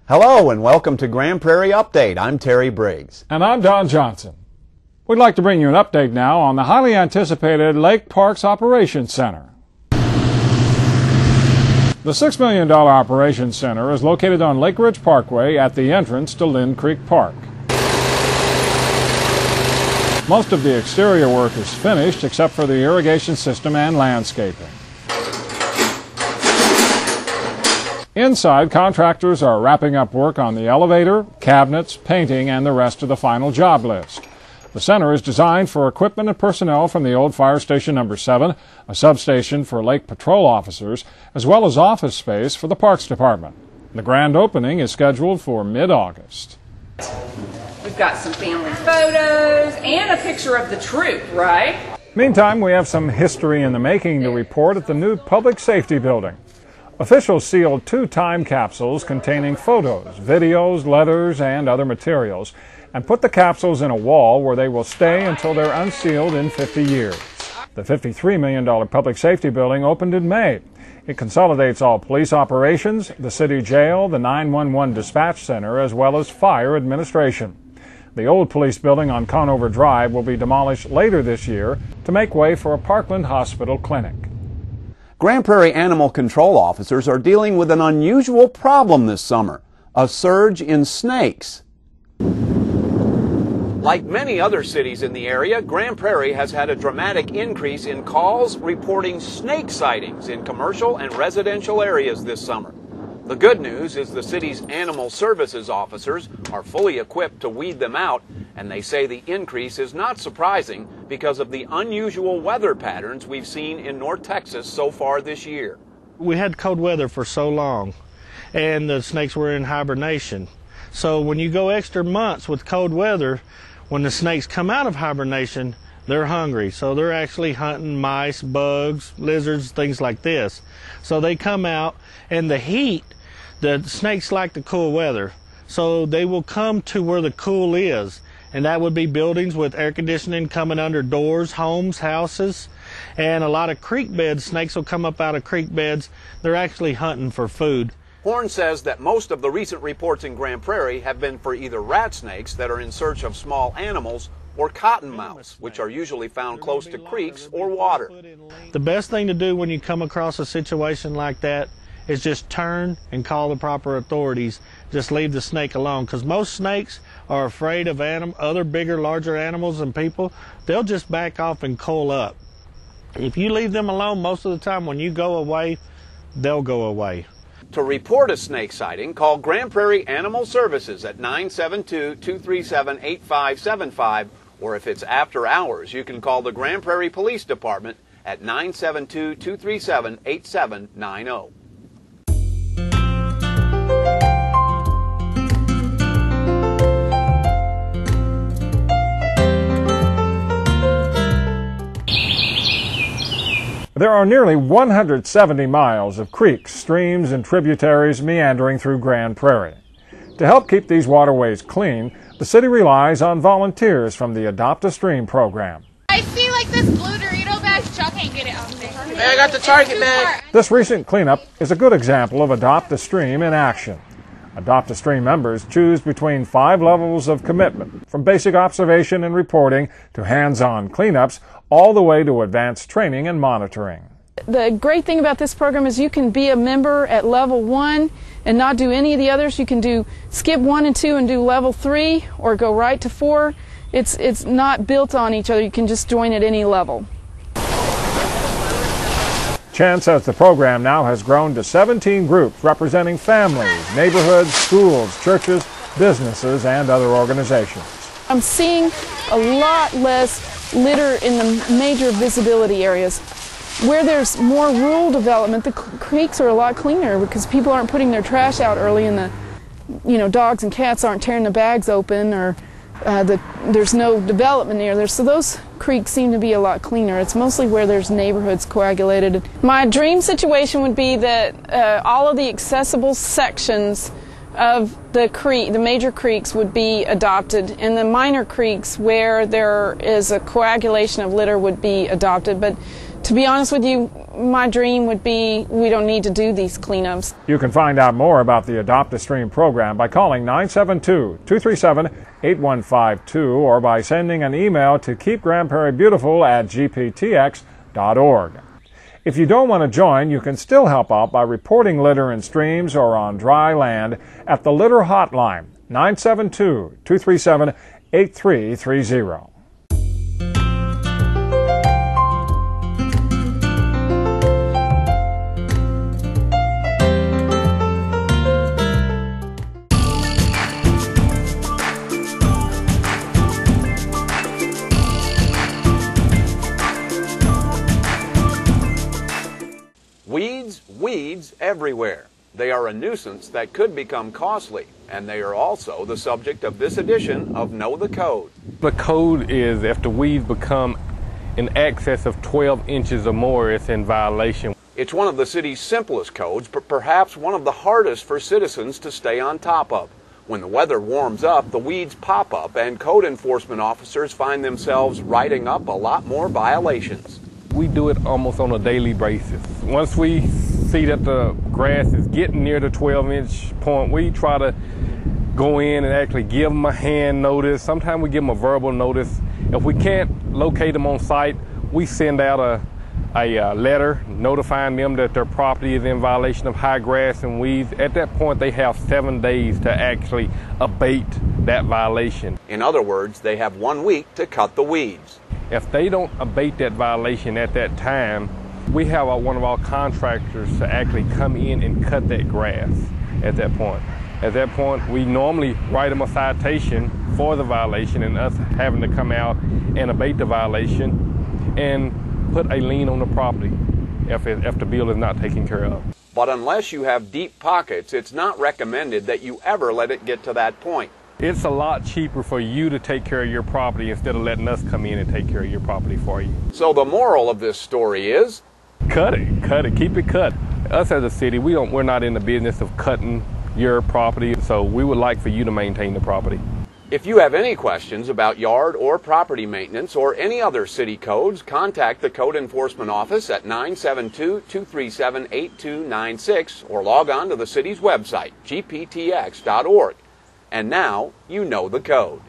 Hello and welcome to Grand Prairie Update. I'm Terry Briggs. And I'm Don Johnson. We'd like to bring you an update now on the highly anticipated Lake Parks Operations Center. The $6 million Operations Center is located on Lake Ridge Parkway at the entrance to Lynn Creek Park. Most of the exterior work is finished except for the irrigation system and landscaping. Inside, contractors are wrapping up work on the elevator, cabinets, painting, and the rest of the final job list. The center is designed for equipment and personnel from the old Fire Station No. 7, a substation for Lake Patrol officers, as well as office space for the Parks Department. The grand opening is scheduled for mid-August. We've got some family photos and a picture of the troop, right? Meantime, we have some history in the making to report at the new Public Safety Building. Officials sealed 2 time capsules containing photos, videos, letters, and other materials, and put the capsules in a wall where they will stay until they're unsealed in 50 years. The $53 million Public Safety Building opened in May. It consolidates all police operations, the city jail, the 911 dispatch center, as well as fire administration. The old police building on Conover Drive will be demolished later this year to make way for a Parkland Hospital clinic. Grand Prairie animal control officers are dealing with an unusual problem this summer, a surge in snakes. Like many other cities in the area, Grand Prairie has had a dramatic increase in calls reporting snake sightings in commercial and residential areas this summer. The good news is the city's animal services officers are fully equipped to weed them out, and they say the increase is not surprising because of the unusual weather patterns we've seen in North Texas so far this year. We had cold weather for so long, and the snakes were in hibernation. So when you go extra months with cold weather, when the snakes come out of hibernation, they're hungry. So they're actually hunting mice, bugs, lizards, things like this. So they come out, and the heat, the snakes like the cool weather. So they will come to where the cool is. And that would be buildings with air conditioning coming under doors, homes, houses. And a lot of creek beds, snakes will come up out of creek beds. They're actually hunting for food. Horn says that most of the recent reports in Grand Prairie have been for either rat snakes that are in search of small animals or cottonmouths, which are usually found close to creeks or water. The best thing to do when you come across a situation like that is just turn and call the proper authorities. Just leave the snake alone, because most snakes are afraid of other bigger, larger animals and people. They'll just back off and coil up. If you leave them alone, most of the time when you go away, they'll go away. To report a snake sighting, call Grand Prairie Animal Services at 972-237-8575, or if it's after hours, you can call the Grand Prairie Police Department at 972-237-8790. There are nearly 170 miles of creeks, streams, and tributaries meandering through Grand Prairie. To help keep these waterways clean, the city relies on volunteers from the Adopt a Stream program. I see like this blue Dorito bag. Chuck can't get it on there. Hey, I got the Target bag. This recent cleanup is a good example of Adopt a Stream in action. Adopt a Stream members choose between 5 levels of commitment, from basic observation and reporting to hands-on cleanups, all the way to advanced training and monitoring. The great thing about this program is you can be a member at level 1 and not do any of the others. You can skip 1 and 2 and do level 3 or go right to 4. It's not built on each other. You can just join at any level. Chen says the program now has grown to 17 groups representing families, neighborhoods, schools, churches, businesses, and other organizations. I'm seeing a lot less litter in the major visibility areas. Where there's more rural development, the creeks are a lot cleaner because people aren't putting their trash out early, and dogs and cats aren't tearing the bags open, or there's no development near there. So those creeks seem to be a lot cleaner. It's mostly where there's neighborhoods coagulated. My dream situation would be that all of the accessible sections of the major creeks would be adopted, and the minor creeks where there is a coagulation of litter would be adopted. But to be honest with you, my dream would be we don't need to do these cleanups. You can find out more about the Adopt a Stream program by calling 972-237-8152 or by sending an email to keepgrandprairiebeautiful@gptx.org. If you don't want to join, you can still help out by reporting litter in streams or on dry land at the Litter Hotline, 972-237-8330. Weeds everywhere. They are a nuisance that could become costly, and they are also the subject of this edition of Know the Code. The code is if the weeds become in excess of 12 inches or more, it's in violation. It's one of the city's simplest codes, but perhaps one of the hardest for citizens to stay on top of. When the weather warms up, the weeds pop up, and code enforcement officers find themselves writing up a lot more violations. We do it almost on a daily basis. Once we see that the grass is getting near the 12-inch point, we try to go in and actually give them a hand notice. Sometimes we give them a verbal notice. If we can't locate them on site, we send out a letter notifying them that their property is in violation of high grass and weeds. At that point, they have 7 days to actually abate that violation. In other words, they have 1 week to cut the weeds. If they don't abate that violation at that time, we have one of our contractors to actually come in and cut that grass at that point. At that point, we normally write them a citation for the violation and us having to come out and abate the violation and put a lien on the property if the bill is not taken care of. But unless you have deep pockets, it's not recommended that you ever let it get to that point. It's a lot cheaper for you to take care of your property instead of letting us come in and take care of your property for you. So the moral of this story is? Cut it, keep it cut. Us as a city, we're not in the business of cutting your property, so we would like for you to maintain the property. If you have any questions about yard or property maintenance or any other city codes, contact the Code Enforcement Office at 972-237-8296 or log on to the city's website, gptx.org. And now you know the code.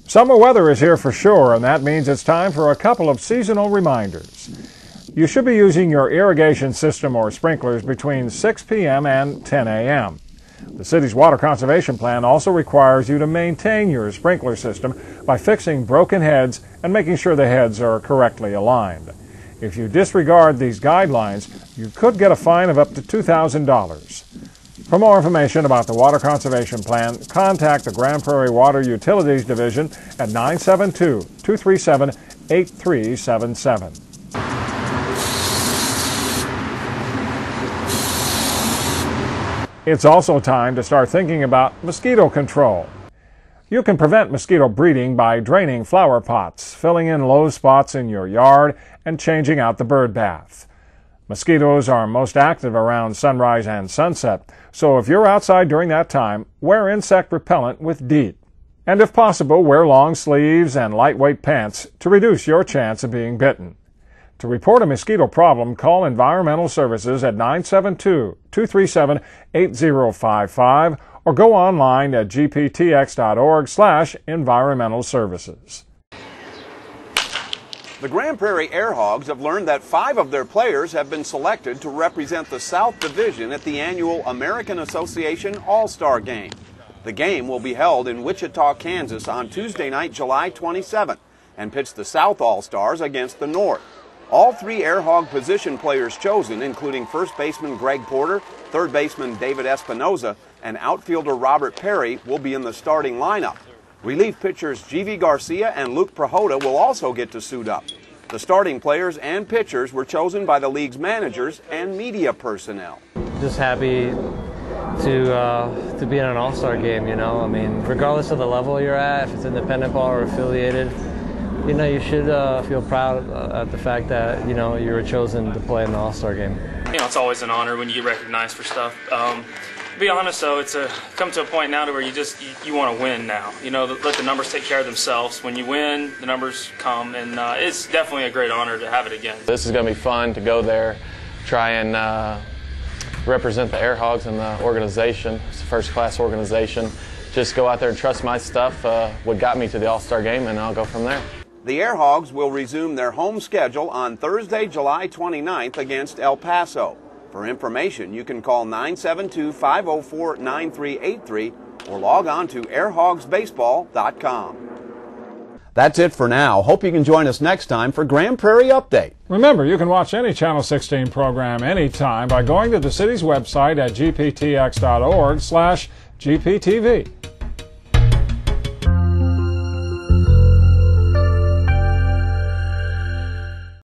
Summer weather is here for sure, and that means it's time for a couple of seasonal reminders. You should be using your irrigation system or sprinklers between 6 p.m. and 10 a.m. The city's water conservation plan also requires you to maintain your sprinkler system by fixing broken heads and making sure the heads are correctly aligned. If you disregard these guidelines, you could get a fine of up to $2,000. For more information about the Water Conservation Plan, contact the Grand Prairie Water Utilities Division at 972-237-8377. It's also time to start thinking about mosquito control. You can prevent mosquito breeding by draining flower pots, filling in low spots in your yard, and changing out the bird bath. Mosquitoes are most active around sunrise and sunset, so if you're outside during that time, wear insect repellent with DEET. And if possible, wear long sleeves and lightweight pants to reduce your chance of being bitten. To report a mosquito problem, call Environmental Services at 972-237-8055 or go online at gptx.org/environmentalservices. The Grand Prairie Air Hogs have learned that 5 of their players have been selected to represent the South Division at the annual American Association All-Star Game. The game will be held in Wichita, Kansas on Tuesday night, July 27th, and pits the South All-Stars against the North. All 3 Air Hog position players chosen, including first baseman Greg Porter, third baseman David Espinoza, and outfielder Robert Perry, will be in the starting lineup. Relief pitchers G.V. Garcia and Luke Prahota will also get to suit up. The starting players and pitchers were chosen by the league's managers and media personnel. Just happy to be in an all-star game, you know. I mean, regardless of the level you're at, if it's independent ball or affiliated, you know, you should feel proud at the fact that, you know, you were chosen to play in the all-star game. You know, it's always an honor when you get recognized for stuff. To be honest, though, it's come to a point now to where you want to win now. You know, let the numbers take care of themselves. When you win, the numbers come, and it's definitely a great honor to have it again. This is going to be fun to go there, try and represent the Air Hogs and the organization. It's a first-class organization. Just go out there and trust my stuff, what got me to the All-Star game, and I'll go from there. The Air Hogs will resume their home schedule on Thursday, July 29th against El Paso. For information, you can call 972-504-9383 or log on to airhogsbaseball.com. That's it for now. Hope you can join us next time for Grand Prairie Update. Remember, you can watch any Channel 16 program anytime by going to the city's website at gptx.org/GPTV.